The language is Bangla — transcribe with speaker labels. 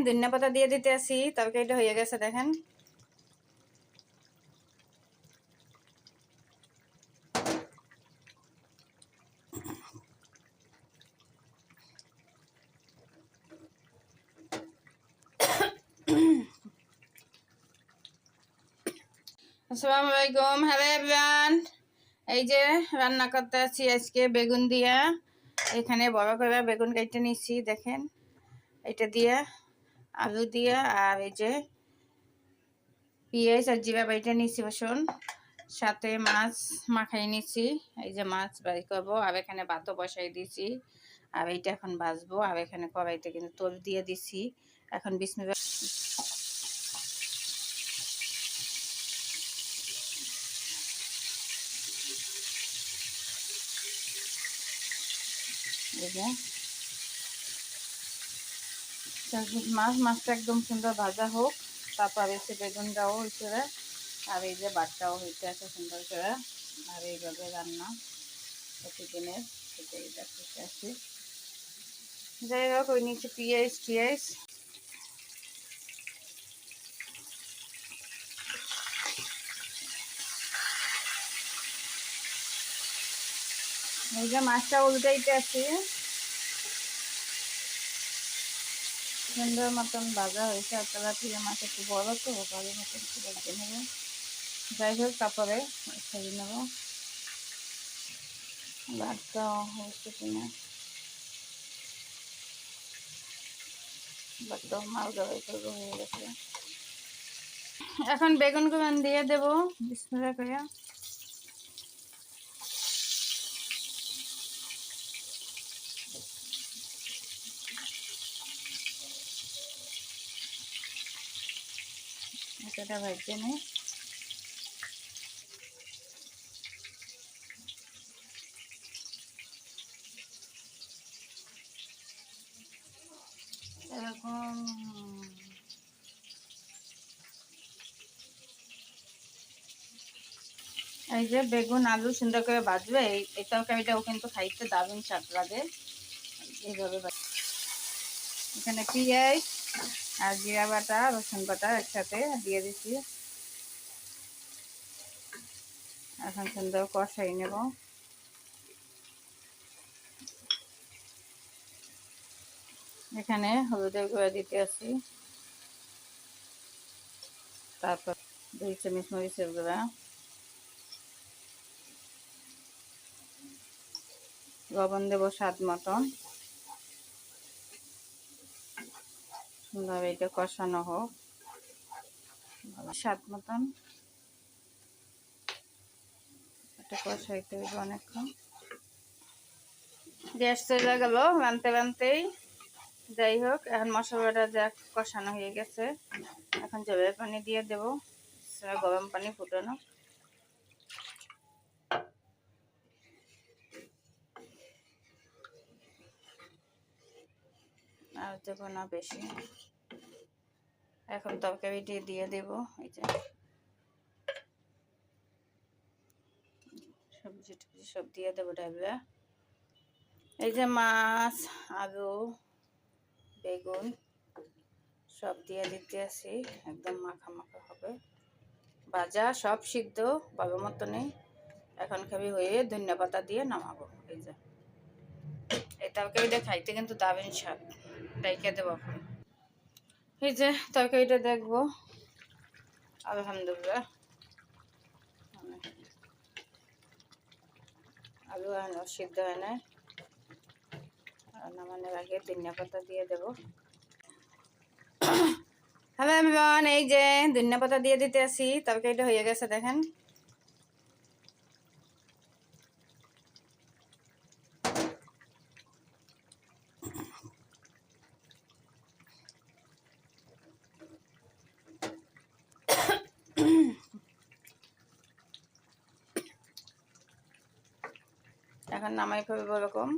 Speaker 1: ধনিয়া পাতা দিয়ে দিতে আসি, তরকারিটা হয়ে গেছে দেখেন। আসসালামু আলাইকুম, হ্যালো এভরিওয়ান। এই যে রান্না করতে আছি আজকে বেগুন দিয়া। এখানে বড় করে বেগুন কেটে নিচ্ছি দেখেন, এটা দিয়া আলু দিয়া, আর এই যে পেঁয়াজ আর জিরা বাইটা নিচ্ছি রসুন, সাথে মাছ মাখাই নিচ্ছি। এই যে মাছ বাড়ি করবো, আর এখানে ভাতও বসাই দিয়েছি, আর এইটা এখন ভাজবো। আর এখানে কড়াইতে কিন্তু তেল দিয়ে দিছি। এখন বিসমিল্লাহ। এই যে মাছটা একদম সুন্দর ভাজা হোক, তারপর এসে বেগুনটাও হয়েছে, আর এই যে ভাতটাও হইতে আছে সুন্দর করে। আর এইভাবে রান্না প্রতিদিনের, সেটাই দেখতে আসি। যাই হোক, ওই নিচে পেঁয়াজ টিয়াজ, এই যে মাছটা উল্টাইতে আছি। সুন্দর মতন ভাজা হয়েছে, আর তেলাপিয়া মাছ একটু বড় তো, ভালো মতন ভেজে নেব। যাই হোক, তারপরে ছেড়ে নেব ভাতটা হয়েছে কিনা। ভাতটা মাল দেওয়াই করবো, হয়ে গেছে। এখন বেগুনগুলো দিয়ে দেবো বিসমিল্লাহ করে। এটা ভাজতে নেই। এরকম এই যে বেগুন আলু সুন্দর করে ভাজবে। এই তরকারিটাও কিন্তু খাইতে দারুণ স্বাদ লাগে এইভাবে। এখানে পেঁয়াজ আর জিরা বাটা রসুন বাটা একসাথে দিয়ে দিচ্ছি। এখন সুন্দর কষাই নেব। এখানে হলুদের গুঁড়া দিতে আছি, তারপর 2 চামচ মরিচের গুঁড়া, লবণ দেব স্বাদ মতন। সুন্দর এটা কষানো হোক স্বাদ মতন। এটা কষাইতে হবে অনেকক্ষণ। গ্যাস চলে গেল রানতে রানতেই। যাই হোক, এখন মশলাটা যা কষানো হয়ে গেছে, এখন জলের পানি দিয়ে দেব, গরম পানি ফুটানো। আর দেব না বেশি। এখন তরকারিটি দিয়ে দেব। এই যে সবজি টবজি সব দিয়ে দেবো ডাইবা। এই যে মাছ আলু বেগুন সব দিয়ে দিতে আসি, একদম মাখা মাখা হবে ভাজা, সব সিদ্ধ ভালো মতো নেই। এখন খাবি হয়ে ধনিয়া পাতা দিয়ে নামাবো। এই যে এই তরকারিটা খাইতে কিন্তু দারুণ স্বাদ, ডাইকে দেবো। এই যে তরকারিটা দেখবো, আলহামদুলিল্লাহ আলু সিদ্ধ হয় না। নামানোর আগে ধনিয়া পাতা দিয়ে দেবো। হ্যালো এভরিওয়ান, এই যে ধনিয়া পাতা দিয়ে দিতে আসি, তরকারিটা হয়ে গেছে দেখেন। এখন নামাই ফেলবো এরকম।